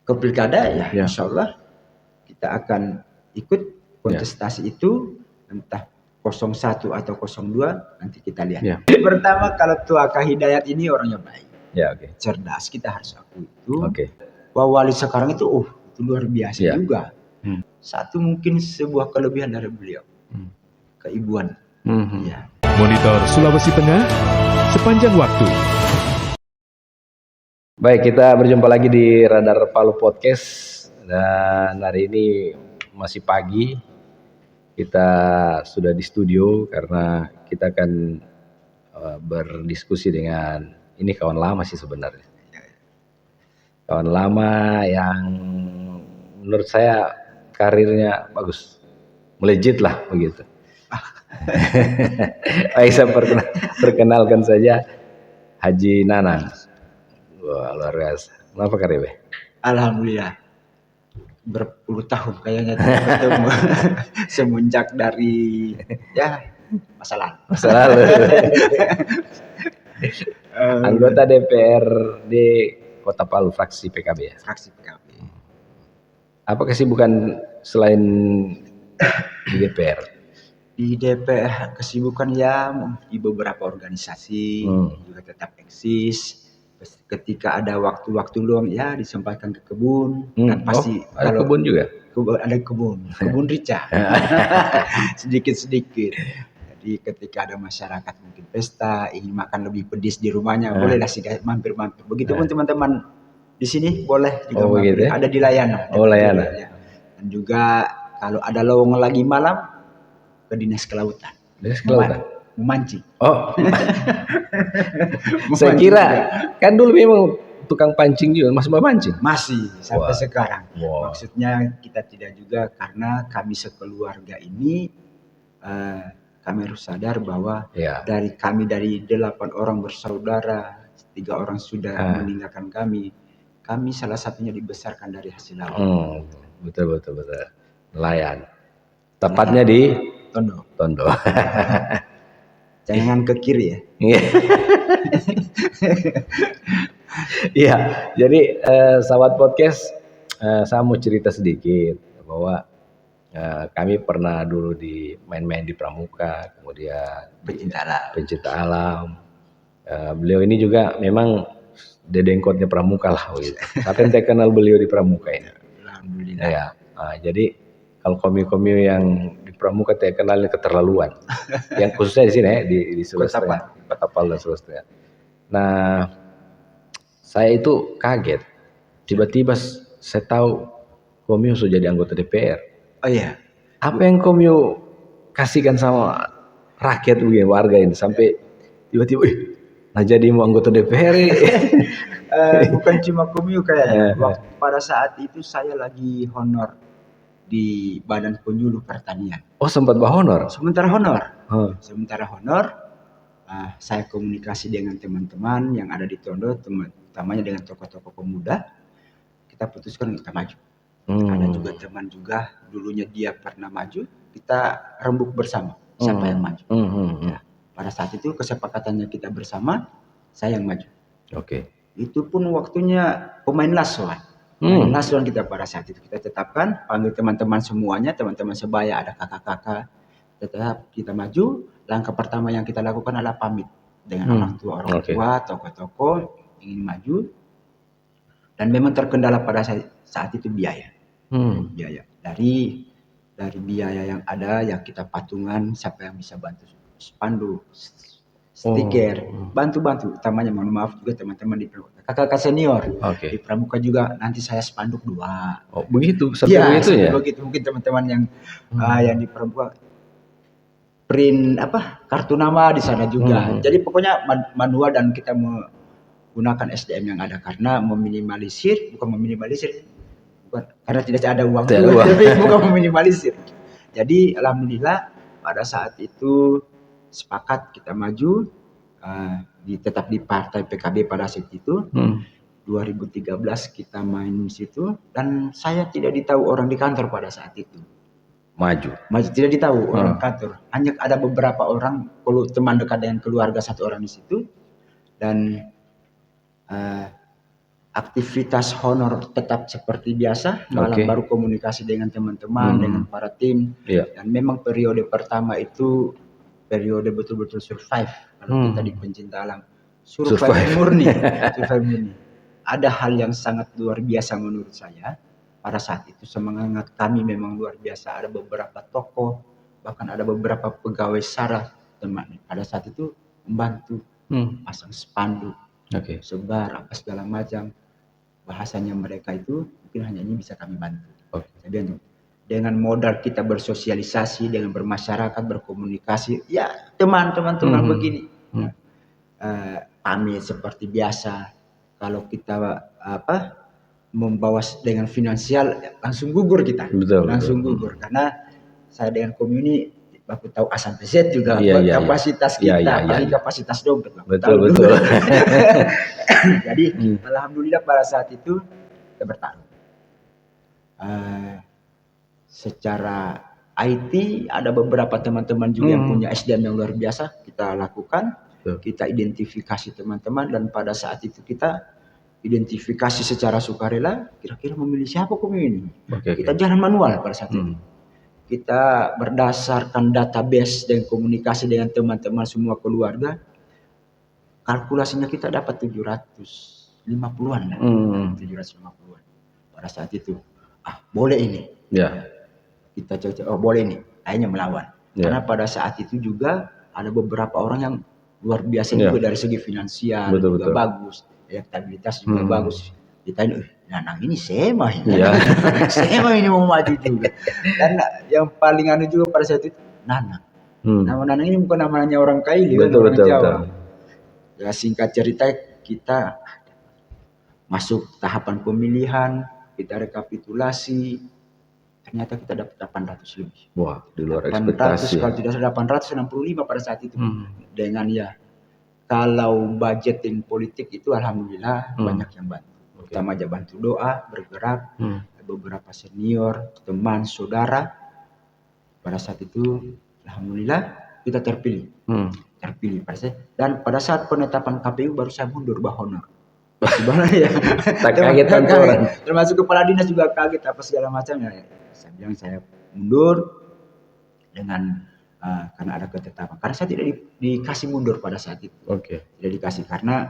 ke pilkada ya, Ya. insya Allah kita akan ikut kontestasi itu, entah 01 atau 02 nanti kita lihat. Ya. Pertama, kalau Tua Kak Hidayat ini orangnya baik, Ya, oke. cerdas, kita harus akui itu. Oke. Bahwa wali sekarang itu itu luar biasa Ya. juga. Satu mungkin sebuah kelebihan dari beliau, keibuan. Ya. Monitor Sulawesi Tengah sepanjang waktu. Baik, kita berjumpa lagi di Radar Palu Podcast, dan hari ini masih pagi. Kita sudah di studio karena kita akan berdiskusi dengan ini kawan lama sih sebenarnya. Kawan lama yang menurut saya karirnya bagus, melejit lah begitu. Baik, saya perkenalkan saja Haji Nanang. Wah, luar biasa. Kenapa karir? Alhamdulillah. Berpuluh tahun kayaknya tidak ketemu. Semenjak dari masa lalu. Anggota DPRD Kota Palu, fraksi PKB ya? Fraksi PKB. Apa kesibukan selain di DPR? Di DPR kesibukan ya di beberapa organisasi juga tetap eksis. Ketika ada waktu-waktu luang ya disampaikan ke kebun. Dan pasti ada kalau kebun juga? Ada kebun rica. Sedikit-sedikit. Jadi ketika ada masyarakat mungkin pesta, ingin makan lebih pedis di rumahnya, bolehlah sih mampir-mampir. Begitupun teman-teman di sini boleh juga mampir. Begitu ya? Ada di layanan. Layanan. Ya. Dan juga kalau ada lowongan lagi malam, ke dinas kelautan. Dinas kelautan? Memancing. Saya kira kan dulu memang tukang pancing juga, masih memancing? Masih sampai sekarang. Wow. Maksudnya kita tidak juga, karena kami sekeluarga ini kami harus sadar bahwa dari 8 orang bersaudara, 3 orang sudah meninggalkan kami salah satunya dibesarkan dari hasil laut. Betul. Nelayan. Tepatnya di Tondo. Jangan ke kiri ya. Iya, jadi sahabat podcast, saya mau cerita sedikit bahwa kami pernah dulu main-main di Pramuka, kemudian pencinta alam. Beliau ini juga memang dedengkotnya Pramuka lah begitu. Saya kenal beliau di Pramuka ini. Alhamdulillah. Ya, jadi kalau komio-komio yang di Pramuka saya kenalnya keterlaluan. Yang khususnya di sini ya, di Sulawesi Tengah, Kota Palu dan Sulawesi Tengah. Nah, saya itu kaget. Tiba-tiba saya tahu komio sudah jadi anggota DPR. Oh iya. Apa yang komio kasihkan sama rakyat begini, warga ini, sampai tiba-tiba jadi mau anggota DPR. Bukan cuma komio kayaknya. Pada saat itu saya lagi honor di Badan Penyuluh Pertanian. Oh, sempat honor? Sementara honor. Saya komunikasi dengan teman-teman yang ada di Tondo, utamanya dengan tokoh-tokoh pemuda. Kita putuskan kita maju. Ada juga teman juga dulunya dia pernah maju, kita rembuk bersama siapa yang maju. Ya, pada saat itu kesepakatannya kita bersama, saya yang maju. Oke. Itu pun waktunya pemain lasuan. Lasuan kita pada saat itu kita tetapkan, panggil teman-teman semuanya, teman-teman sebaya, ada kakak-kakak, tetap kita maju. Langkah pertama yang kita lakukan adalah pamit dengan orang tua, tokoh-tokoh ingin maju. Dan memang terkendala pada saat itu biaya. Biaya dari biaya yang ada, yang kita patungan, siapa yang bisa bantu spanduk, stiker, bantu-bantu. Utamanya mohon maaf juga teman-teman di Pramuka, kakak-kakak senior di Pramuka juga, nanti saya spanduk 2. Oh begitu, sampai begitu ya? Begitu, mungkin teman-teman yang di Pramuka print kartu nama di sana juga. Jadi pokoknya manual, dan kita menggunakan SDM yang ada karena karena tidak ada uang, tapi bukan meminimalisir. Jadi alhamdulillah pada saat itu sepakat kita maju, tetap di partai PKB pada saat itu. 2013 kita main di situ, dan saya tidak ditahu orang di kantor pada saat itu. Maju tidak ditahu orang kantor. Hanya ada beberapa orang, teman dekat dengan keluarga, 1 orang di situ. Dan aktivitas honor tetap seperti biasa, malam Oke. baru komunikasi dengan teman-teman, dengan para tim. Iya. Dan memang periode pertama itu periode betul-betul survive kalau kita di pencinta alam. Survive murni. Ada hal yang sangat luar biasa menurut saya. Pada saat itu semangat kami memang luar biasa. Ada beberapa tokoh, bahkan ada beberapa pegawai SARA teman. Pada saat itu membantu pasang spanduk, Oke. sebar apa segala macam. Bahasanya mereka itu mungkin hanya ini bisa kami bantu. Jadi dengan modal kita bersosialisasi, dengan bermasyarakat, berkomunikasi, ya teman-teman begini. Pamit seperti biasa. Kalau kita membawa dengan finansial langsung gugur kita. Langsung gugur karena saya dengan komuni aku tahu A sampai Z juga kapasitas kita, apalagi kapasitas dompet. Betul. Jadi alhamdulillah pada saat itu kita bertaruh. Secara IT ada beberapa teman-teman juga yang punya SDM yang luar biasa kita lakukan. Kita identifikasi teman-teman dan pada saat itu kita identifikasi secara sukarela kira-kira memilih siapa komuni. Kita jalan manual pada saat itu. Kita berdasarkan database dan komunikasi dengan teman-teman semua keluarga. Kalkulasinya kita dapat 750-an lah. 750-an. Pada saat itu, boleh ini. Kita coba, boleh ini. Kayaknya melawan. Karena pada saat itu juga ada beberapa orang yang luar biasa juga dari segi finansial juga bagus. Elektabilitas juga bagus. Ditanya, Nanang ini Sema ini. Sema ini mau maju juga. Dan yang paling anu juga pada saat itu Nanang. Nama Nanang ini bukan namanya orang Kaili, orang Jawa. Ya singkat cerita kita masuk tahapan pemilihan, kita rekapitulasi. Ternyata kita dapat 800 lebih. Wah, di luar ekspektasi. Kalau tidak salah 865 pada saat itu. Dengan kalau budgeting politik itu alhamdulillah banyak yang bantu. Pertama aja bantu doa, bergerak, beberapa senior, teman, saudara. Pada saat itu, alhamdulillah kita terpilih. Terpilih pada saat. Dan pada saat penetapan KPU baru saya mundur honor. Gimana ya? Kaget orang. Termasuk kepala dinas juga kaget apa segala macamnya. Saya bilang saya mundur dengan karena ada ketetapan. Karena saya tidak dikasih mundur pada saat itu. Tidak dikasih karena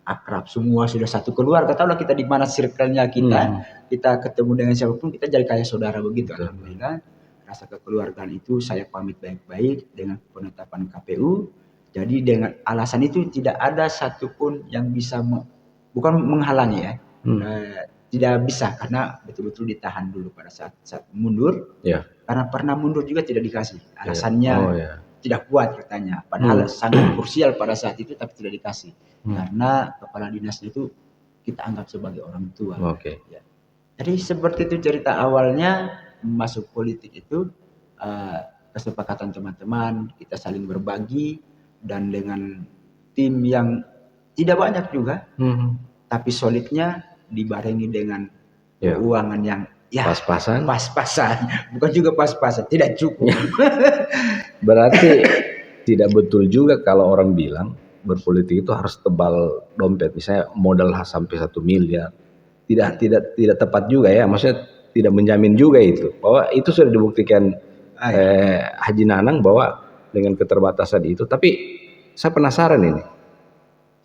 akrab semua sudah satu keluarga. Tahulah kita di mana circle-nya kita ketemu dengan siapapun kita jadi kayak saudara begitu. Alhamdulillah rasa kekeluargaan itu saya pamit baik-baik dengan penetapan KPU. Jadi dengan alasan itu tidak ada satupun yang bisa bukan menghalangi tidak bisa karena betul-betul ditahan dulu pada saat mundur. Karena pernah mundur juga tidak dikasih. Alasannya tidak kuat katanya. Padahal sangat krusial pada saat itu tapi tidak dikasih. Karena kepala dinasnya itu kita anggap sebagai orang tua. Jadi seperti itu cerita awalnya masuk politik itu kesepakatan teman-teman, kita saling berbagi dan dengan tim yang tidak banyak juga. Tapi solidnya dibarengi dengan keuangan yang pas-pasan, bukan juga pas-pasan, tidak cukup. Berarti tidak betul juga kalau orang bilang berpolitik itu harus tebal dompet, misalnya modal sampai 1 miliar. Tidak tepat juga ya, maksudnya tidak menjamin juga itu. Bahwa itu sudah dibuktikan Haji Nanang bahwa dengan keterbatasan itu. Tapi saya penasaran ini,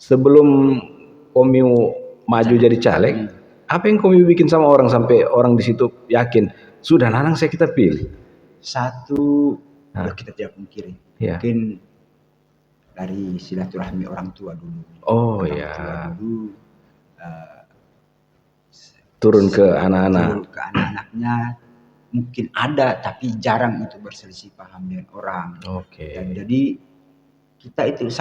sebelum Komiu maju jadi caleg, apa yang Komiu bikin sama orang sampai orang di situ yakin sudah Nanang kita pilih? Satu, kita tidak pungkiri, mungkin dari silaturahmi orang tua dulu. Turun ke anak-anak. Turun ke anak-anaknya mungkin ada tapi jarang untuk berselisih paham dengan orang. Dan jadi kita itu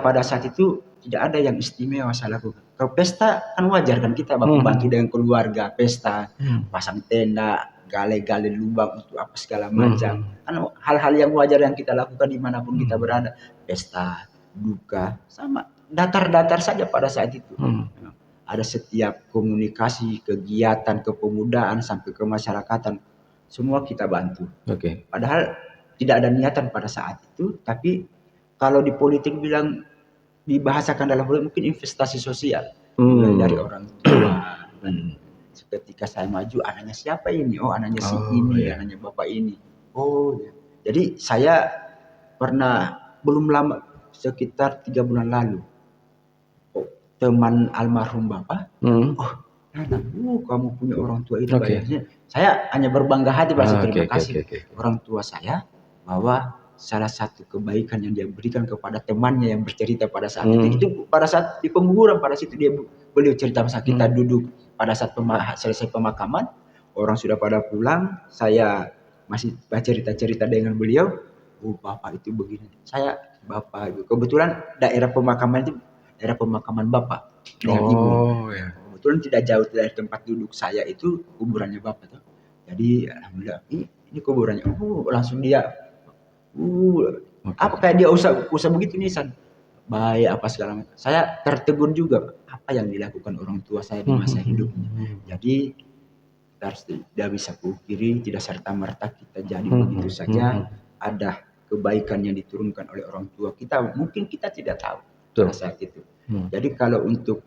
pada saat itu tidak ada yang istimewa saya lakukan. Kalau pesta kan wajar kan kita bantu dengan keluarga pesta, pasang tenda, gale-gale lubang untuk apa segala macam. Kan hal-hal yang wajar yang kita lakukan dimanapun kita berada. Pesta, duka, sama datar-datar saja pada saat itu. Ada setiap komunikasi, kegiatan, kepemudaan sampai ke masyarakatan, semua kita bantu. Padahal tidak ada niatan pada saat itu, tapi kalau di politik bilang dibahasakan dalam politik mungkin investasi sosial. mulai dari Hmm. orang tua. Hmm. Ketika saya maju, anaknya siapa ini? Oh, anaknya si Oh, ini, iya. anaknya bapak ini. Oh, ya. Jadi saya pernah belum lama, sekitar 3 bulan lalu, teman almarhum bapak, Hmm. oh, Nana, kamu punya orang tua itu Oke. kayaknya. Saya hanya berbangga hati, Pak. Oke, Terima oke, kasih oke. orang tua saya, bahwa salah satu kebaikan yang dia berikan kepada temannya yang bercerita pada saat itu pada saat di penguburan, pada situ beliau cerita masa kita duduk pada saat selesai pemakaman, orang sudah pada pulang, saya masih cerita-cerita dengan beliau. Oh, bapak itu begini. Saya bapak itu kebetulan daerah pemakaman itu daerah pemakaman bapak dengan ibu. Oh, ya. Kebetulan tidak jauh dari tempat duduk saya itu kuburannya bapak tuh. Jadi alhamdulillah ini kuburannya. Langsung dia apa kayak dia usah begitu nih San. Baik apa segala macam. Saya tertegun juga apa yang dilakukan orang tua saya di masa hidupnya. Jadi kita harus tidak bisa pungkiri, tidak serta merta kita jadi begitu saja. Ada kebaikan yang diturunkan oleh orang tua kita, mungkin kita tidak tahu pada saat itu. Jadi kalau untuk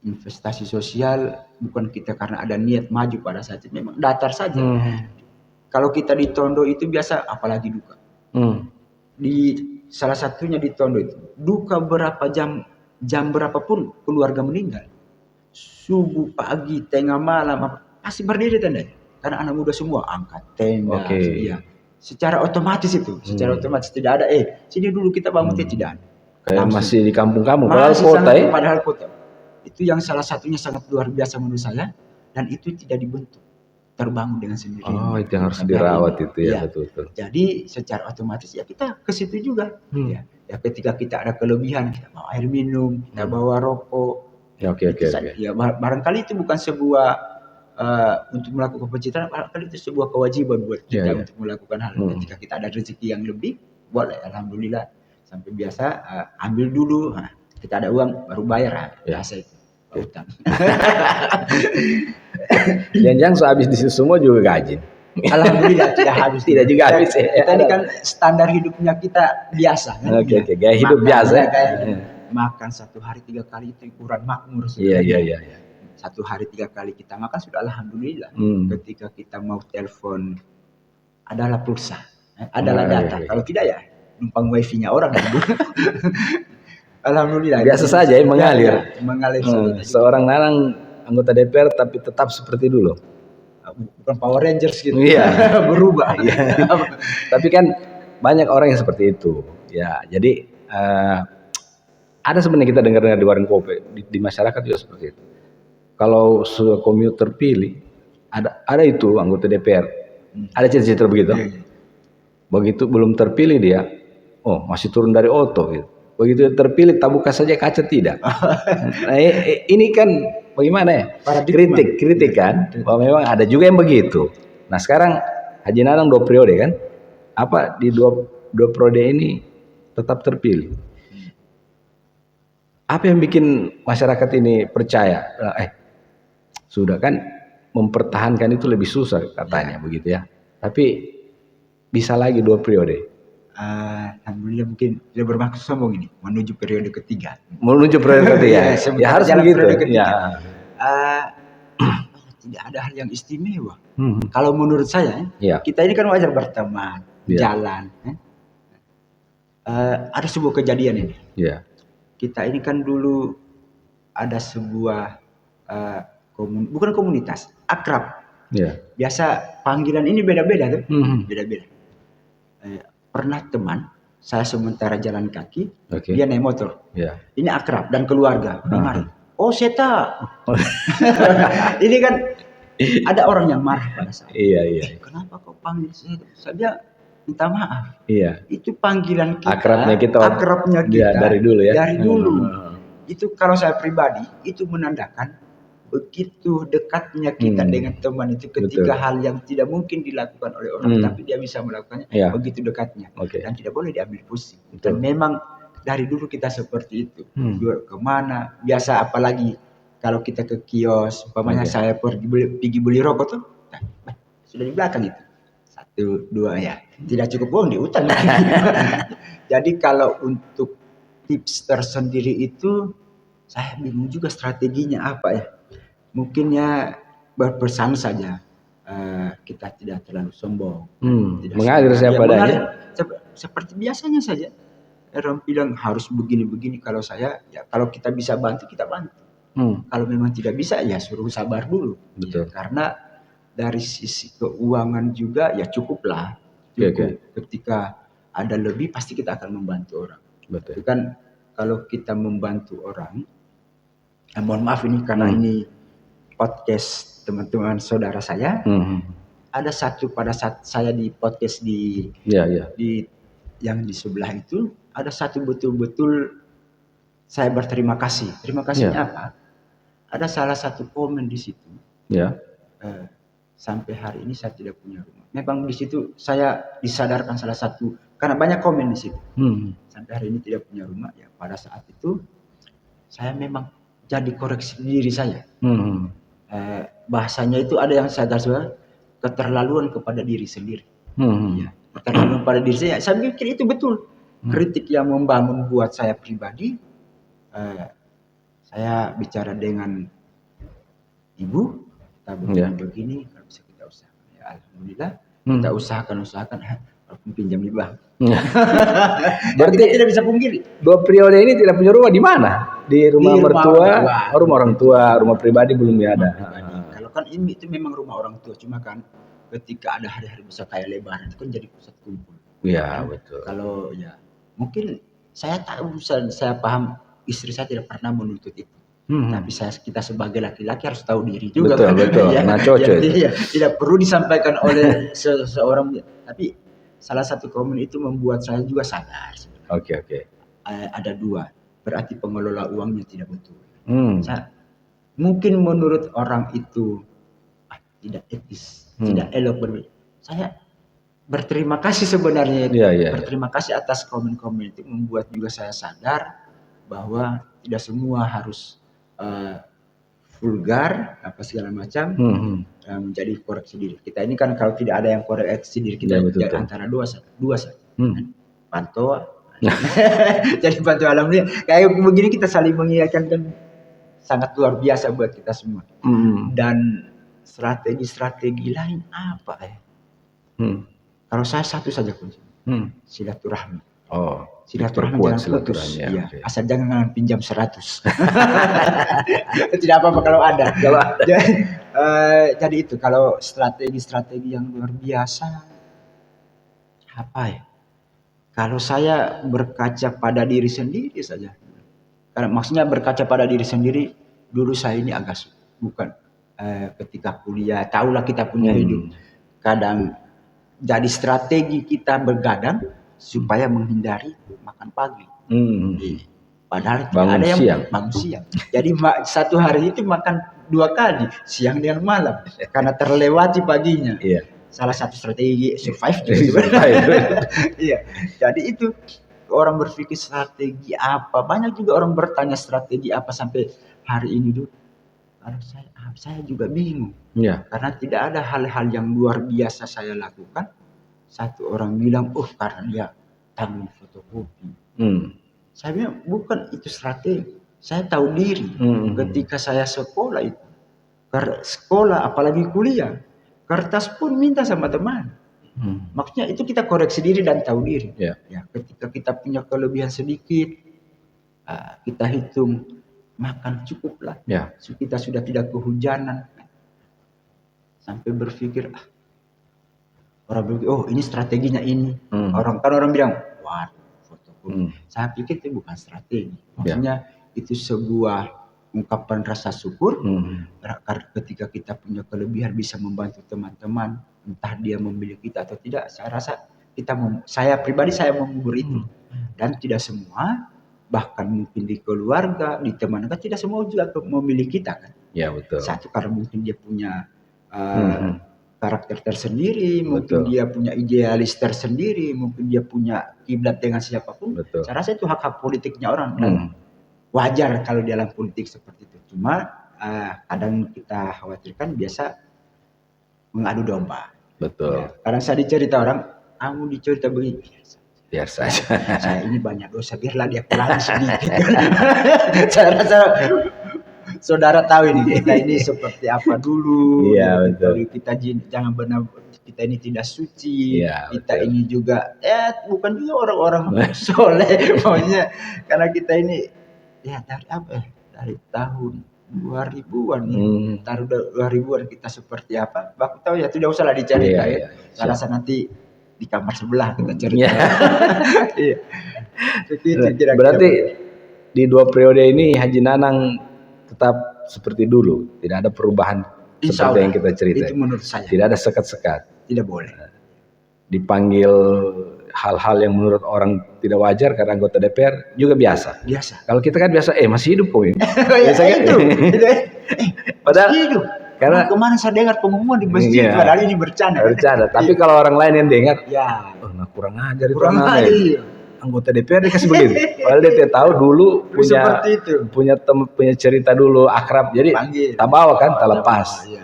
investasi sosial, bukan kita karena ada niat maju pada saat itu, memang datar saja. Kalau kita di Tondo itu biasa, apalagi duka. Di salah satunya di Tondo itu, duka berapa jam berapapun keluarga meninggal, subuh, pagi, tengah malam, pasti berdiri tenda. Karena anak muda semua angkat tenda. Iya. Secara otomatis itu, secara otomatis tidak ada. Sini dulu kita bangun tidak ada. Kayak Langsung. masih di kampung-kampung, Padahal kota ya. Padahal kota. Itu yang salah satunya sangat luar biasa menurut saya, dan itu tidak dibentuk, terbangun dengan sendirinya. Oh, itu yang harus dirawat itu ya, betul-betul. Jadi secara otomatis ya kita ke situ juga. Ya ketika kita ada kelebihan, kita bawa air minum, kita bawa rokok. Oke. Ya barangkali itu bukan sebuah untuk melakukan pencitraan, barangkali itu sebuah kewajiban buat kita untuk melakukan hal. Ketika kita ada rezeki yang lebih, boleh, alhamdulillah. Sampai biasa ambil dulu, kita ada uang baru bayar, biasa itu utang. Jangan sehabis di situ semua juga gaji. Alhamdulillah tidak habis. Tidak juga habis. Kita ini kan standar hidupnya kita biasa kan. Oke, gaya hidup biasa. Makan 1 hari 3 kali itu ukuran makmur. Iya. 1 hari 3 kali kita makan sudah alhamdulillah. Ketika kita mau telepon adalah pulsa, adalah data. Kalau tidak ya numpang wifi-nya orang. Alhamdulillah. Biasa saja ya, mengalir. Mengalir saja. Seorang Nanang anggota DPR tapi tetap seperti dulu. Bukan Power Rangers gitu. Iya. Berubah. Iya. Tapi kan banyak orang yang seperti itu. Ya, jadi ada sebenarnya kita dengar di warung kopi di masyarakat juga seperti itu. Kalau sudah komuter terpilih, ada itu anggota DPR. Ada cita-cita begitu. Begitu belum terpilih dia, masih turun dari oto gitu. Begitu terpilih tak buka saja kaca tidak. Nah, ini kan bagaimana ya? Kritik kan, bahwa memang ada juga yang begitu. Nah sekarang Haji Nanang 2 periode kan, apa di dua periode ini tetap terpilih. Apa yang bikin masyarakat ini percaya? Sudah kan mempertahankan itu lebih susah katanya begitu ya. Tapi bisa lagi 2 periode. Alhamdulillah mungkin sudah bermaksud sombong ini menuju periode ketiga. Menuju periode ketiga. Ya harus begitu. Ya. Tidak ada hal yang istimewa. Kalau menurut saya, kita ini kan wajar berteman, jalan. Ada sebuah kejadian ini. Kita ini kan dulu ada sebuah bukan komunitas, akrab. Biasa panggilan ini beda-beda tuh, beda-beda. Pernah teman saya sementara jalan kaki, dia naik motor. Ini akrab dan keluarga. Oh Seta, ini kan ada orang yang marah pada saya. Kenapa kau panggil saya? Saya minta maaf. Itu panggilan kita. Akrabnya kita dari dulu ya. Dari dulu. Itu kalau saya pribadi itu menandakan begitu dekatnya kita dengan teman itu ketika hal yang tidak mungkin dilakukan oleh orang, tapi dia bisa melakukannya begitu dekatnya dan tidak boleh diambil pusing. Dan memang dari dulu kita seperti itu. Kemana? Biasa apalagi kalau kita ke kios, umpamanya saya pergi beli rokok tuh, sudah di belakang itu 1, 2 ya. Tidak cukup uang diutang. Jadi kalau untuk tips tersendiri itu saya bingung juga strateginya apa ya. Mungkin ya berpesan saja. Kita tidak terlalu sombong. Tidak Mengalir sombong. siapa Ya, adanya. mengalir seperti biasanya saja. Orang bilang harus begini-begini. Kalau saya, ya kalau kita bisa bantu, kita bantu. Kalau memang tidak bisa, ya suruh sabar dulu. Betul. Ya, karena dari sisi keuangan juga, ya cukuplah. Oke. Ketika ada lebih, pasti kita akan membantu orang. Betul. Tapi kan kalau kita membantu orang, mohon maaf ini karena ini podcast teman-teman saudara saya. Ada satu pada saat saya di podcast di yang di sebelah itu, ada satu betul-betul saya berterima kasih. Terima kasihnya apa? Ada salah satu komen di situ. Sampai hari ini saya tidak punya rumah. Memang di situ saya disadarkan salah satu, karena banyak komen di situ. Sampai hari ini tidak punya rumah. Ya pada saat itu saya memang jadi koreksi diri saya. Bahasanya itu ada yang saya garis keterlaluan kepada diri sendiri. Ya, keterlaluan pada diri saya. Saya pikir itu betul. Kritik yang membangun buat saya pribadi. Saya bicara dengan ibu, kita begini, kalau bisa kita usahakan. Ya, alhamdulillah, kita usahakan, walaupun pinjam di bank. Berarti tidak bisa pungkiri. 2 periode ini tidak punya rumah di mana? Di rumah mertua, rumah orang tua, rumah pribadi belum ada. Kalau kan ini itu memang rumah orang tua, cuma kan ketika ada hari-hari besar kayak Lebaran itu kan jadi pusat kumpul. Iya, betul. Kalau ya mungkin saya tahu, saya paham istri saya tidak pernah menuntut itu. Tapi kita sebagai laki-laki harus tahu diri juga. Betul. Ya, nah cocok itu. Ya, tidak perlu disampaikan oleh seseorang. Tapi salah satu komen itu membuat saya juga sadar. Oke. Ada 2. Berarti pengelola uangnya tidak betul. Mungkin menurut orang itu tidak etis, tidak elok berbeda. Saya berterima kasih sebenarnya. Berterima kasih atas komen-komen itu, membuat juga saya sadar bahwa tidak semua harus vulgar apa segala macam menjadi koreksi diri. Kita ini kan kalau tidak ada yang koreksi diri kita antara dua saja. Pantau. Jadi pantau alhamdulillah. Kayak begini kita saling mengingatkan kan sangat luar biasa buat kita semua. Dan strategi lain apa ya? Kalau saya satu saja kunci. Silaturahmi. Silaturahmi jangan putus. Ya. Asal jangan pinjam 100. Tidak apa-apa kalau ada. Jadi itu kalau strategi yang luar biasa apa ya? Kalau saya berkaca pada diri sendiri saja. Karena maksudnya berkaca pada diri sendiri, dulu saya ini agak bukan ketika kuliah, tahulah kita punya hidup. Kadang jadi strategi kita begadang supaya menghindari makan pagi. Padahal ada yang bangun siang. Jadi satu hari itu makan 2 kali, siang dan malam, karena terlewati paginya. Salah satu strategi survive juga. Iya. Jadi itu orang berpikir strategi apa. Banyak juga orang bertanya strategi apa sampai hari ini dulu. Kalau saya juga bingung. Karena tidak ada hal-hal yang luar biasa saya lakukan. Satu orang bilang, karena dia tanggung fotokopi. Saya bilang, bukan itu strategi. Saya tahu diri. Ketika saya sekolah itu. Sekolah, apalagi kuliah. Kertas pun minta sama teman. Maksudnya itu kita koreksi diri dan tahu diri. Ya, ketika kita punya kelebihan sedikit, kita hitung makan cukuplah. Kita sudah tidak kehujanan. Sampai berpikir, orang berpikir, ini strateginya ini. Orang bilang, fotokopi. Saya pikir itu bukan strategi. Maksudnya itu sebuah ungkapan rasa syukur. Ketika kita punya kelebihan bisa membantu teman-teman, entah dia memiliki kita atau tidak, saya rasa saya pribadi mengubur itu. Dan tidak semua, bahkan mungkin di keluarga, di teman, kan tidak semua juga memiliki kita kan. Ya betul. Satu karena mungkin dia punya karakter tersendiri, mungkin dia punya idealis tersendiri, mungkin dia punya kiblat dengan siapapun. Saya rasa itu hak-hak politiknya orang. Dan wajar kalau dalam politik seperti itu. Cuma kadang kita khawatirkan biasa mengadu domba. Betul. Kadang saya dicerita orang, kamu dicerita begini. Biar saja. Saya ini banyak dosa, biarlah dia kurangi sedikit. Saya rasa saudara tahu ini kita ini seperti apa dulu. Iya, Kita, betul. kita jangan benar, kita ini tidak suci. Iya, Kita betul. ini juga bukan juga orang-orang soleh pokoknya, karena kita ini ya dari apa? Dari tahun 2000-an ya. Taruh 2000-an kita seperti apa? Baku tahu ya, tidak usahlah dicerita Iya, ya. iya. Saya rasa nanti di kamar sebelah kita cerita. Iya. Iya. Itu kira-kira. Berarti di 2 periode ini Haji Nanang tetap seperti dulu, tidak ada perubahan Insya seperti Allah, yang kita cerita. itu menurut saya Tidak ada sekat-sekat. tidak boleh. Dipanggil hal-hal yang menurut orang tidak wajar karena anggota DPR juga biasa. Biasa. Kalau kita kan biasa, masih hidup kok ini. Ya, itu. Padahal hidup. karena Kemarin saya dengar pengumuman di masjid, Iya. padahal ini bercanda. bercanda. Tapi kalau orang lain yang dengar, Ya, kurang ajar itu kurang anaknya. aja. Anggota DPR dikasih begitu. Padahal dia tidak tahu dulu Seperti itu. punya cerita dulu akrab. Jadi Panggil. tak bawa kan, tak lepas. Iya.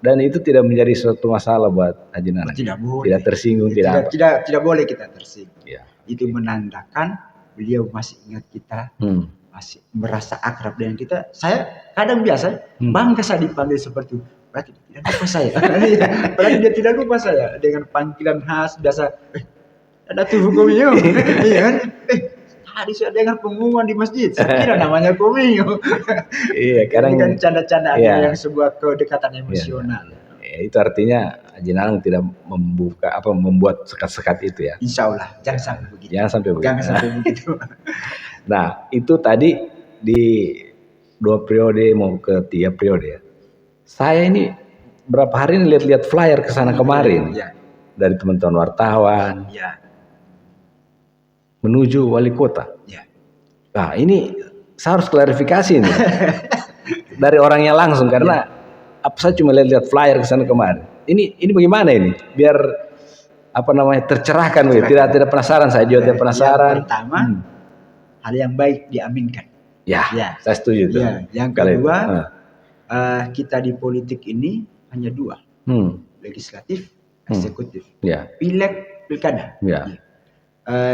Dan itu tidak menjadi suatu masalah buat Haji Nanang. Tidak boleh. Tidak tersinggung, tidak apa. Tidak boleh kita tersinggung. Ya. Itu menandakan beliau masih ingat kita, masih merasa akrab dengan kita. Saya kadang biasa bangga saya dipanggil seperti itu. Berarti dia tidak lupa saya. Berarti dia tidak lupa saya dengan panggilan khas biasa. Ada tuh Komio, iya kan? Tadi saya dengar pengumuman di masjid, saya kira namanya Komio. Iya, kadang Ini kan canda-canda Iya. yang sebuah kedekatan emosional. ya, itu artinya Haji Nanang tidak membuat sekat-sekat itu ya. Insya Allah, jangan sampai begitu. Jangan sampai begitu. Jangan sampai begitu. Nah, itu tadi di 2 periode mau ke 3 periode ya. Saya ini berapa hari ini lihat-lihat flyer ke sana kemarin Iya, dari teman-teman wartawan iya, menuju wali kota. iya. Nah, ini saya harus klarifikasi nih dari orangnya langsung karena saya cuma lihat-lihat flyer ke sana kemarin. Ini bagaimana ini? Biar tercerahkan, tidak penasaran, saya juga tidak penasaran. Yang pertama, hal yang baik diaminkan. Ya, Ya. saya setuju tuh. Ya. Yang Kalau itu, kedua, kita di politik ini hanya 2, legislatif, eksekutif. ya, Pileg, pilkada. ya,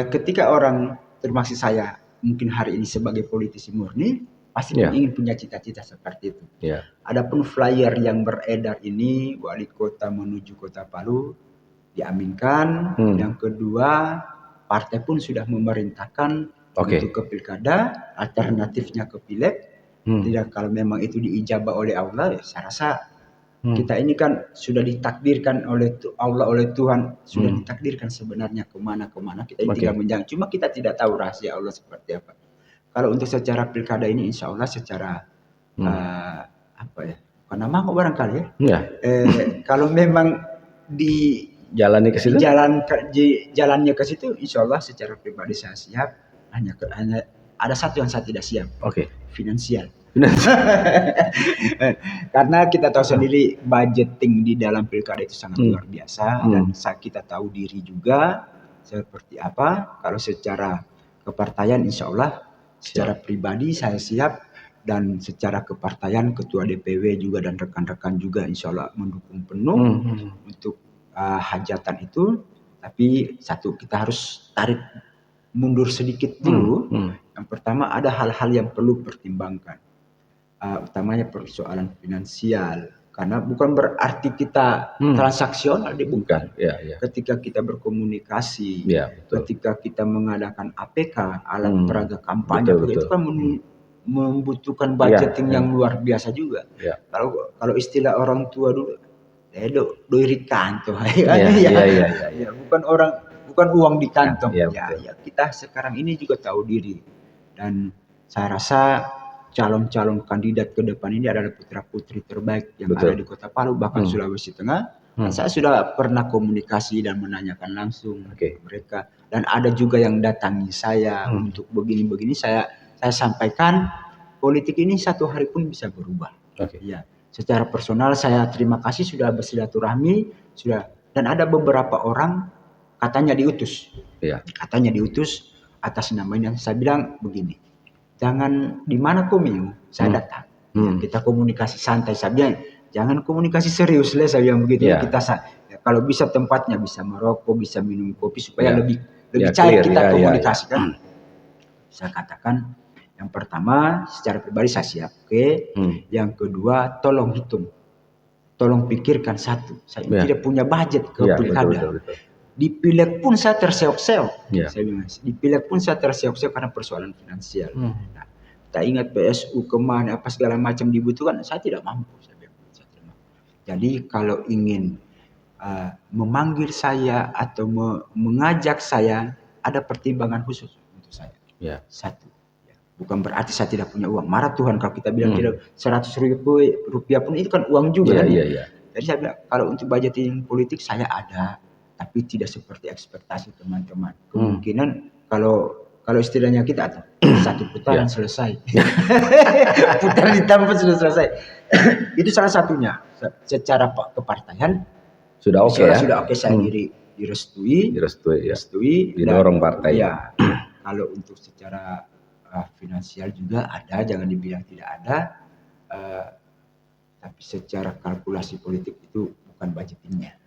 Ketika orang termasuk saya mungkin hari ini sebagai politisi murni pasti Ya. ingin punya cita-cita seperti itu. ya, Adapun flyer yang beredar ini wali kota menuju Kota Palu diaminkan. Yang kedua, partai pun sudah memerintahkan untuk ke pilkada, alternatifnya ke pileg. Tidak, kalau memang itu diijabah oleh Allah, ya saya rasa kita ini kan sudah ditakdirkan oleh Allah, oleh Tuhan, sudah ditakdirkan sebenarnya kemana kita ini tinggal menjangan. Cuma kita tidak tahu rahasia Allah seperti apa. Kalau untuk secara pilkada ini insya Allah secara karena mau barangkali ya. ya. Kalau memang di Jalannya ke situ? jalannya ke situ, insya Allah secara pribadi saya siap. Hanya ada satu yang saya tidak siap, Oke. finansial. Karena kita tahu sendiri budgeting di dalam pilkada itu sangat luar biasa dan kita tahu diri juga seperti apa. Kalau secara kepartaian insya Allah secara pribadi saya siap, dan secara kepartaian ketua DPW juga dan rekan-rekan juga insya Allah mendukung penuh untuk hajatan itu. Tapi satu, kita harus tarik mundur sedikit dulu. Yang pertama, ada hal-hal yang perlu pertimbangkan. Utamanya persoalan finansial, karena bukan berarti kita transaksional, bukan. Ya, ya. Ketika kita berkomunikasi, Ya, betul. ketika kita mengadakan APK, alat peraga kampanye, Betul, itu betul. kan membutuhkan budgeting Ya, yang luar biasa juga. Ya. Kalau istilah orang tua dulu, doi kantong, Ya. bukan uang di kantong. Ya, Ya, kita sekarang ini juga tahu diri, dan saya rasa calon-calon kandidat ke depan ini adalah putra-putri terbaik yang ada di Kota Palu, bahkan Sulawesi Tengah. Dan saya sudah pernah komunikasi dan menanyakan langsung ke mereka, dan ada juga yang datangi saya untuk begini-begini. Saya sampaikan politik ini satu hari pun bisa berubah. Ya, secara personal saya terima kasih sudah bersilaturahmi, dan ada beberapa orang katanya diutus. Ya. Katanya diutus atas nama ini. Saya bilang begini, jangan di mana Komio, saya datang. Kita komunikasi santai. Saya bilang jangan komunikasi serius lah, saya bilang begitu. Ya. Kita kalau bisa tempatnya bisa merokok, bisa minum kopi supaya lebih Ya, cair clear. kita Ya, komunikasikan. Saya katakan yang pertama secara pribadi saya siap, oke. Yang kedua tolong hitung, tolong pikirkan satu. Saya Ya. tidak punya budget ke Ya, pilkada. betul. Di pileg pun saya terseok-seok. Ya. Saya bilang, di pileg pun saya terseok-seok karena persoalan finansial. Nah, kita ingat PSU kemana apa segala macam dibutuhkan, saya tidak mampu. Saya bilang, saya tidak mampu. Jadi kalau ingin memanggil saya atau mengajak saya, ada pertimbangan khusus untuk saya. Ya. Satu, ya. Bukan berarti saya tidak punya uang. Marah Tuhan kalau kita bilang tidak 100 rupiah pun itu kan uang juga. Iya. Jadi saya bilang kalau untuk budgeting politik saya ada, tapi tidak seperti ekspektasi teman-teman. Kemungkinan kalau istilahnya kita satu putaran selesai, putar ditambah sudah selesai. Itu salah satunya. Secara kepartaian sudah oke ya. Sudah oke, saya direstui. Didorong partai. Ya. Kalau untuk secara finansial juga ada, jangan dibilang tidak ada. Tapi secara kalkulasi politik itu bukan budgetingnya.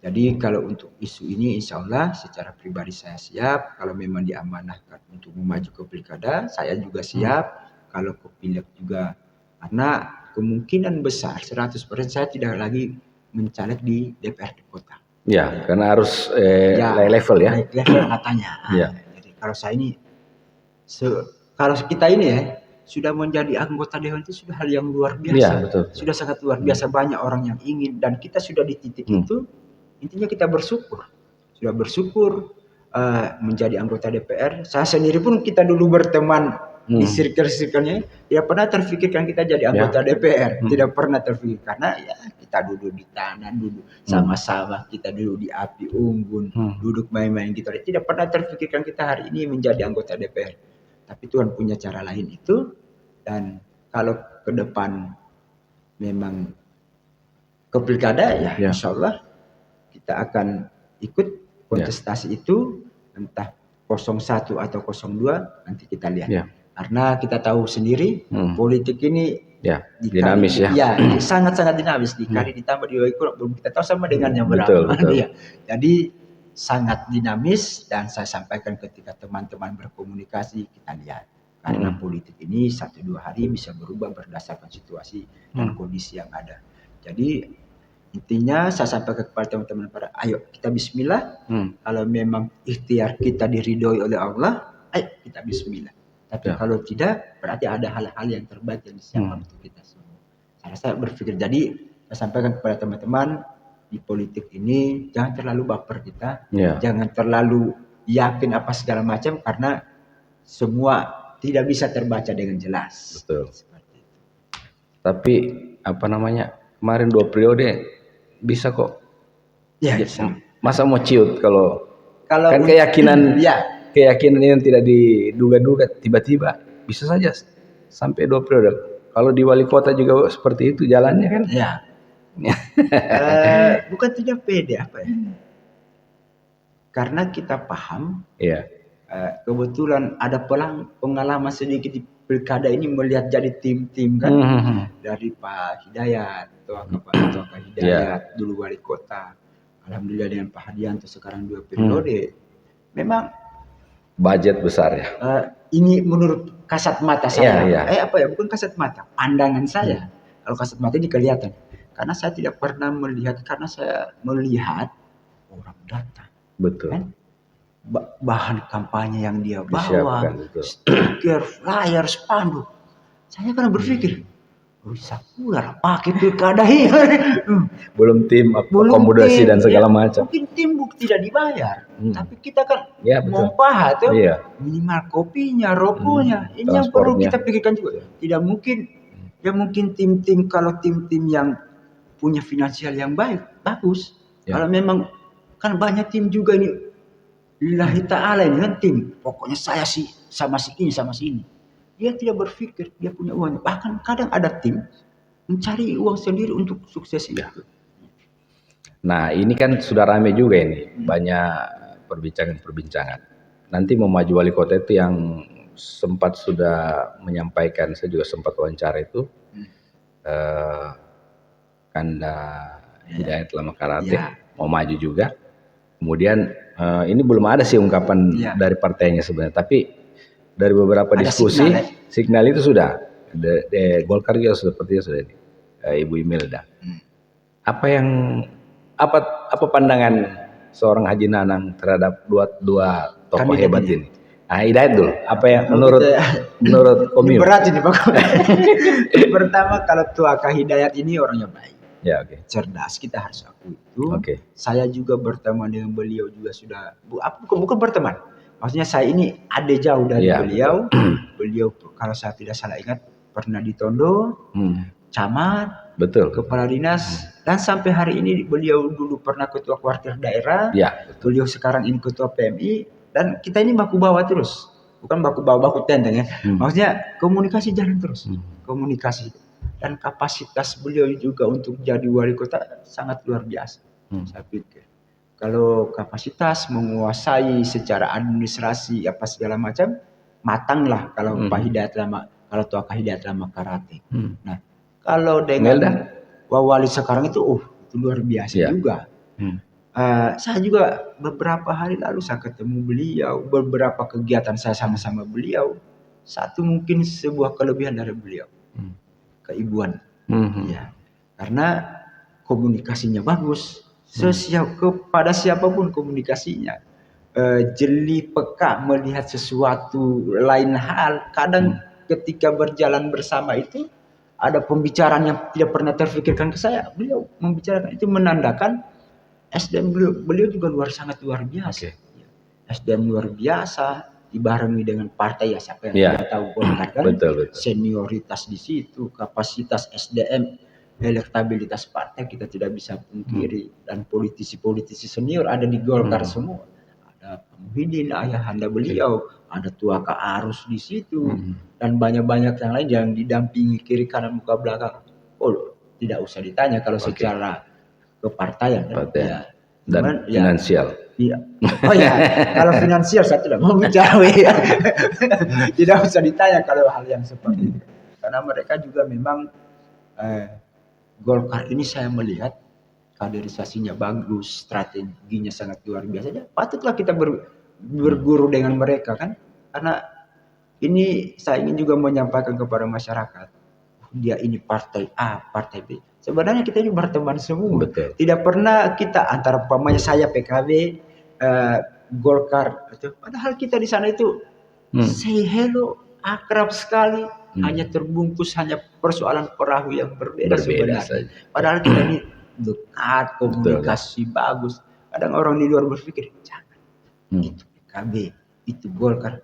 Jadi kalau untuk isu ini insya Allah secara pribadi saya siap. Kalau memang diamanahkan untuk memaju ke pilkada, saya juga siap. Kalau ke pileg juga. Karena kemungkinan besar 100% saya tidak lagi mencaleg di DPRD kota. Ya, karena harus naik level ya. Naik level katanya. Jadi kalau saya ini, kalau kita ini ya, sudah menjadi anggota dewan itu sudah hal yang luar biasa. Ya, betul. Sudah sangat luar biasa, banyak orang yang ingin dan kita sudah di titik itu. Intinya kita bersyukur. Sudah bersyukur menjadi anggota DPR. Saya sendiri pun kita dulu berteman di circle-circle-nya, tidak pernah terfikirkan kita jadi anggota DPR. Tidak pernah terfikir karena ya kita duduk di tanah, duduk sama-sama, kita duduk di api unggun, duduk main-main gitu. Tidak pernah terfikirkan kita hari ini menjadi anggota DPR. Tapi Tuhan punya cara lain itu, dan kalau ke depan memang ke pilkada ya insya Allah kita akan ikut kontestasi itu, entah 01 atau 02 nanti kita lihat. Karena kita tahu sendiri politik ini dinamis ya. Ya, sangat-sangat dinamis. Dikali ditambah belum kita tahu sama dengannya berapa. Betul. Jadi sangat dinamis dan saya sampaikan ketika teman-teman berkomunikasi kita lihat. Karena politik ini 1-2 hari bisa berubah berdasarkan situasi dan kondisi yang ada. Jadi intinya saya sampaikan kepada teman-teman ayo kita bismillah. Kalau memang ikhtiar kita diridhoi oleh Allah, ayo kita bismillah. Tapi kalau tidak, berarti ada hal-hal yang terbaik yang disiapkan untuk kita semua. Saya berpikir, jadi saya sampaikan kepada teman-teman di politik ini jangan terlalu baper kita, jangan terlalu yakin apa segala macam karena semua tidak bisa terbaca dengan jelas. Betul. Seperti itu. Tapi kemarin 2 periode bisa kok. Ya, bisa. Masa mau ciut kalau kan keyakinan keyakinan yang tidak diduga-duga tiba-tiba bisa saja sampai 2 periode. Kalau di wali kota juga seperti itu jalannya kan? Ya. Bukan tidak pede karena kita paham. Kebetulan ada pengalaman sedikit di pilkada ini melihat jadi tim-tim kan dari Pak Hidayat, Pak Hidayat dulu wali kota. Alhamdulillah dengan Pak Hadianto sekarang 2 periode. Memang budget besar ya. Ini menurut kasat mata saya. Bukan kasat mata, pandangan saya. Kalau kasat mata ini kelihatan. Karena saya tidak pernah melihat, karena saya melihat orang datang. Betul. Kan? Bahan kampanye yang dia bawa, stiker, flyer, spanduk. Saya kan berpikir, sakulah pakai pilkada ini. Belum tim akomodasi dan segala macam. Mungkin tim tidak dibayar, tapi kita kan mempahat tuh minimal kopinya, rokoknya. Ini yang perlu kita pikirkan juga. Tidak mungkin, tim-tim kalau tim-tim yang punya finansial yang bagus. Kalau memang kan banyak tim juga ini. Lillahi ta'ala ini kan tim. Pokoknya saya sih sama si ini sama si ini. Dia tidak berpikir dia punya uang. Bahkan kadang ada tim mencari uang sendiri untuk sukses itu. Nah ini kan sudah ramai juga ini. Banyak perbincangan. Nanti mau maju wali kota itu yang sempat sudah menyampaikan, saya juga sempat wawancara itu. Kanda Hidayat Lama Karate mau maju juga. Kemudian ini belum ada sih ungkapan Iya. dari partainya sebenarnya, tapi dari beberapa Ada diskusi signal, signal itu sudah. Golkar juga sepertinya sudah ini. Ibu Imelda. Apa yang apa pandangan seorang Haji Nanang terhadap dua tokoh Kandidat hebat ini. ini? Nah, Hidayat dulu. Apa yang Kalau menurut kita- Komil? Ini berat ini Pak. Pertama kalau Tuaka Hidayat ini orangnya baik, Ya, oke. cerdas, kita harus akui itu. Oke. Saya juga berteman dengan beliau juga sudah bukan berteman. Maksudnya saya ini ada jauh dari Iya, beliau. Beliau kalau saya tidak salah ingat pernah di Tondo, camat, Betul. kepala dinas, dan sampai hari ini beliau dulu pernah ketua kuartir daerah. Ya, Beliau sekarang ini ketua PMI, dan kita ini baku bawa terus. Bukan baku bawa baku tenteng ya. Maksudnya komunikasi jalan terus. Komunikasi. Dan kapasitas beliau juga untuk jadi wali kota sangat luar biasa. Saya pikir. Kalau kapasitas menguasai secara administrasi apa segala macam, matanglah kalau Pak Hidayat lama, kalau Tuaka Hidayat lama karate. Nah, kalau dengan Wawali sekarang itu luar biasa juga. Saya juga beberapa hari lalu saya ketemu beliau, beberapa kegiatan saya sama-sama beliau. Satu mungkin sebuah kelebihan dari beliau, keibuan. Ya, karena komunikasinya bagus. Kepada siapapun komunikasinya. Jeli, peka melihat sesuatu lain hal. Kadang ketika berjalan bersama itu ada pembicaraan yang tidak pernah terfikirkan ke saya. Beliau membicarakan itu menandakan SDM beliau juga sangat luar biasa. SDM luar biasa dibarengi dengan partai ya siapa yang tidak tahu Golkar kan. Betul. Senioritas di situ, kapasitas SDM, elektabilitas partai kita tidak bisa pungkiri, dan politisi-politisi senior ada di Golkar semua. Ada Pak Muhyiddin, ayahanda beliau, ada Tuaka Arus di situ, dan banyak-banyak yang lain yang didampingi kiri kanan muka belakang. Tidak usah ditanya kalau secara kepartaian ya. Dan finansial. Iya. Oh ya, kalau finansial saya tidak mau bicara ya. Tidak usah ditanya kalau hal yang seperti itu. Karena mereka juga memang Golkar ini saya melihat kaderisasinya bagus, strateginya sangat luar biasa. Ya, patutlah kita berguru dengan mereka kan. Karena ini saya ingin juga menyampaikan kepada masyarakat. Dia ini partai A, partai B. Sebenarnya kita ini berteman semua. Betul. Tidak pernah kita antara umpamanya saya PKB, Golkar, padahal kita di sana itu say hello, akrab sekali, hanya terbungkus hanya persoalan perahu yang berbeda sebenarnya. Saja. Padahal kita ini dekat, komunikasi bagus. Kadang orang di luar berpikir jangan itu PKB, itu Golkar.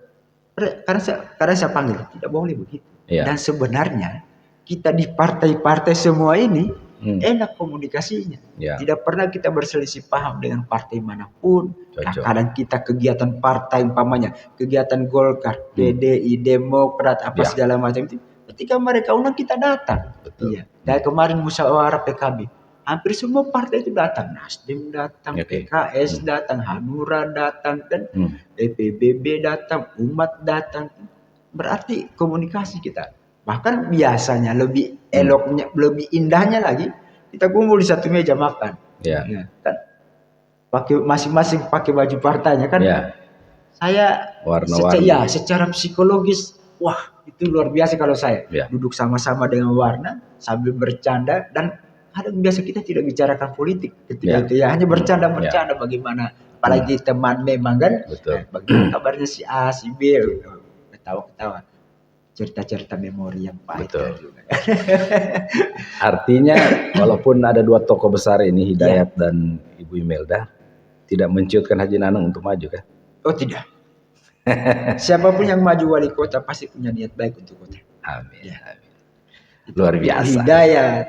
Karena saya panggil tidak boleh begitu. Ya. Dan sebenarnya kita di partai-partai semua ini enak komunikasinya. Ya. Tidak pernah kita berselisih paham dengan partai manapun. Cocok. Kadang kita kegiatan partai umpamanya, kegiatan Golkar, PDI, Demokrat, segala macam itu. Ketika mereka undang kita datang. Betul. Iya. Dan kemarin musyawarah PKB, hampir semua partai itu datang. Nasdem datang, PKS datang, Hanura datang, dan PBB datang, umat datang. Berarti komunikasi kita. Bahkan biasanya lebih eloknya, lebih indahnya lagi, kita kumpul di satu meja makan. Ya. Ya, kan? Masing-masing pakai baju partainya kan. Ya. Saya warna-warni. secara psikologis, wah itu luar biasa kalau saya Ya. duduk sama-sama dengan warna sambil bercanda, dan kadang biasa kita tidak bicarakan politik ketika itu ya, hanya bercanda bagaimana, apalagi teman memang kan. Betul. Bagaimana kabarnya si A, si B, ketawa-ketawa. Cerita-cerita memori yang pahit. Betul. Artinya walaupun ada dua tokoh besar ini, Hidayat dan Ibu Imelda, tidak menciutkan Haji Nanang untuk maju kan? Oh tidak. Siapapun yang maju wali kota pasti punya niat baik untuk kota. Amin. Ya. Luar biasa. Hidayat,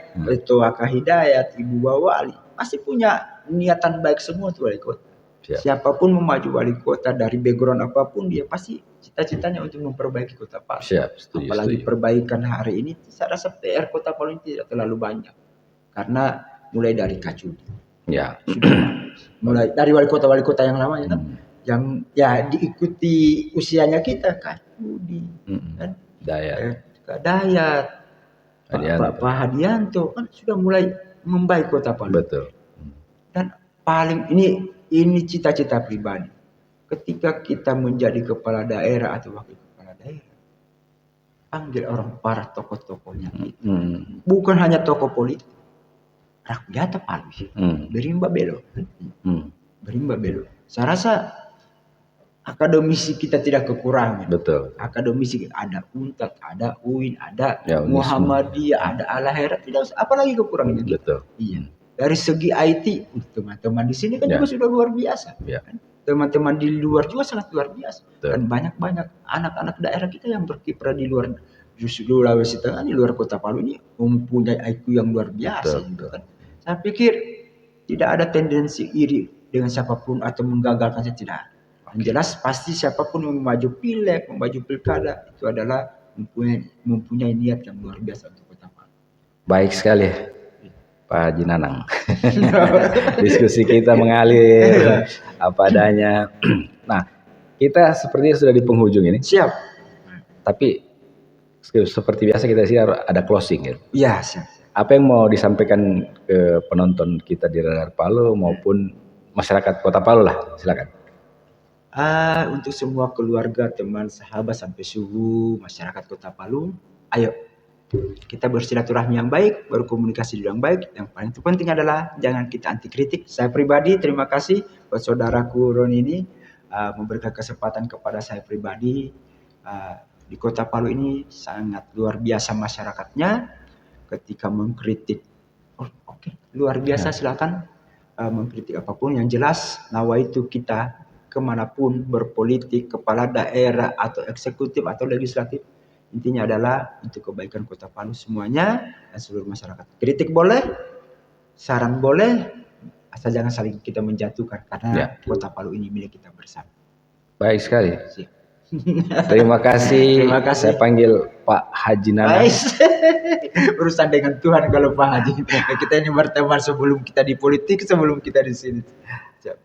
Tuaka Hidayat, Ibu Wawali pasti punya niatan baik semua tuh wali kota. Siap. Siapapun memaju wali kota dari background apapun, dia pasti cita-citanya untuk memperbaiki kota Palu. Siap, setuju, Apalagi setuju. perbaikan hari ini, saya rasa PR kota Palu ini tidak terlalu banyak. Karena mulai dari Kacudi, Ya. mulai dari wali kota yang lamanya kan, yang ya diikuti usianya kita, Kacudi, kan, Dayat, Pak Hadianto kan sudah mulai membaik kota Palu. Betul. Dan paling ini ini cita-cita pribadi. Ketika kita menjadi kepala daerah atau wakil kepala daerah, panggil orang para tokoh-tokohnya. Bukan hanya tokoh politik, rakyat Palu. Berimba belo. Berimba belo. Saya rasa akademisi kita tidak kekurangan. Betul. Akademisi ada UNTAD, ada UIN, ada Ya, Muhammadiyah, ada Al-Azhar, tidak apalagi kekurangannya. Betul. Iya. Dari segi IT, teman-teman di sini kan Ya. juga sudah luar biasa. Ya. Kan? Teman-teman di luar juga sangat luar biasa. Betul. Dan banyak-banyak anak-anak daerah kita yang berkiprah di luar Sulawesi Tengah, di luar Kota Palu ini mempunyai IQ yang luar biasa. Betul, Gitu kan. Saya pikir tidak ada tendensi iri dengan siapapun atau menggagalkan, saya tidak ada. Yang jelas pasti siapapun yang maju pileg, maju pilkada itu adalah mempunyai niat yang luar biasa untuk Kota Palu. Baik sekali, Pak Haji Nanang. Diskusi kita mengalir apa adanya. Nah, kita sepertinya sudah di penghujung ini. Siap. Tapi seperti biasa kita sih ada closing gitu. Iya, siap. Apa yang mau disampaikan ke penonton kita di Radar Palu maupun masyarakat Kota Palu lah, silakan. Untuk semua keluarga, teman, sahabat sampai suhu masyarakat Kota Palu, ayo kita bersilaturahmi yang baik, berkomunikasi yang baik. Yang paling terpenting adalah jangan kita anti kritik. Saya pribadi terima kasih buat saudaraku Ron ini memberikan kesempatan kepada saya pribadi. Di Kota Palu ini sangat luar biasa masyarakatnya. Ketika mengkritik, oke, luar biasa, silakan mengkritik apapun. Yang jelas nawaitu kita kemanapun berpolitik, kepala daerah atau eksekutif atau legislatif, intinya adalah untuk kebaikan Kota Palu semuanya dan seluruh masyarakat. Kritik boleh, saran boleh, asal jangan saling kita menjatuhkan karena Kota Palu ini milik kita bersama. Baik sekali. Siap. Terima kasih. Terima kasih. Saya panggil Pak Haji Nanang. Urusan dengan Tuhan kalau Pak Haji. Kita ini berteman sebelum kita di politik, sebelum kita di sini. Siap.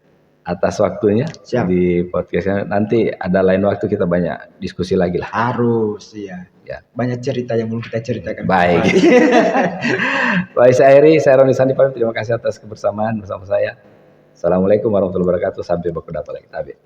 Atas waktunya. Siap. Di podcastnya. Nanti ada lain waktu kita banyak diskusi lagi lah. Harus, ya. Banyak cerita yang belum kita ceritakan. Baik. Baik, saya Eri, saya Roni Sandi pamit. Terima kasih atas kebersamaan bersama saya. Assalamualaikum warahmatullahi wabarakatuh. Sampai berjumpa lagi. Amin.